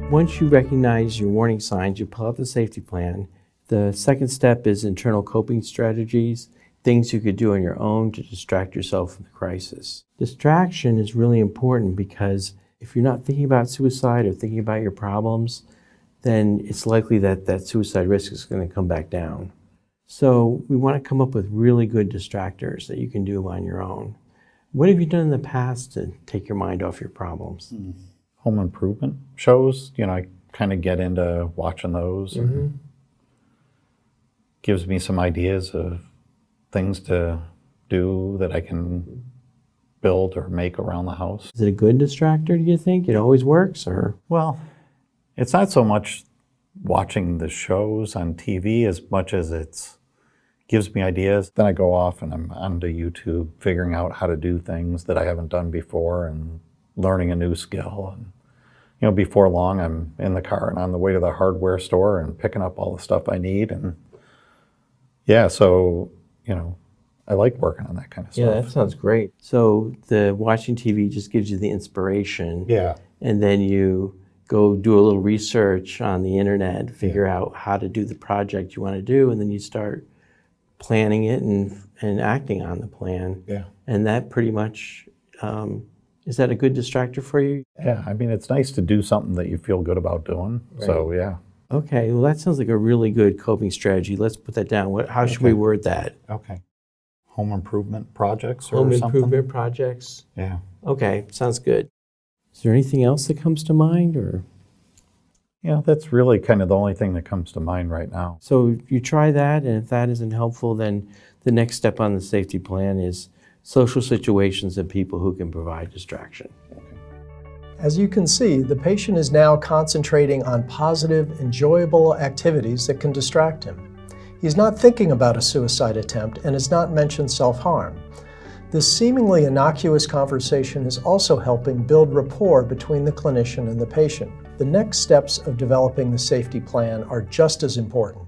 Once you recognize your warning signs, you pull out the safety plan. The second step is internal coping strategies, things you could do on your own to distract yourself from the crisis. Distraction is really important because if you're not thinking about suicide or thinking about your problems, then it's likely that that suicide risk is going to come back down. So we want to come up with really good distractors that you can do on your own. What have you done in the past to take your mind off your problems? Home improvement shows, I kind of get into watching those. And gives me some ideas of things to do that I can build or make around the house. Is it a good distractor, do you think? It always works, or? Well, it's not so much watching the shows on TV as much as it gives me ideas. Then I go off and I'm onto YouTube figuring out how to do things that I haven't done before and learning a new skill. And before long I'm in the car and on the way to the hardware store and picking up all the stuff I need. And yeah, so, I like working on that kind of stuff. Yeah, that sounds great. So the watching TV just gives you the inspiration. Yeah. And then you go do a little research on the internet, figure out how to do the project you want to do, and then you start planning it and acting on the plan. Yeah. And that pretty much, is that a good distractor for you? Yeah, it's nice to do something that you feel good about doing. Right. So, yeah. Okay, well, that sounds like a really good coping strategy. Let's put that down. How should we word that? Okay. Home improvement projects or something? Home improvement projects? Yeah. Okay, sounds good. Is there anything else that comes to mind, or? Yeah, that's really kind of the only thing that comes to mind right now. So you try that, and if that isn't helpful, then the next step on the safety plan is social situations and people who can provide distraction. As you can see, the patient is now concentrating on positive, enjoyable activities that can distract him. He's not thinking about a suicide attempt and has not mentioned self-harm. This seemingly innocuous conversation is also helping build rapport between the clinician and the patient. The next steps of developing the safety plan are just as important.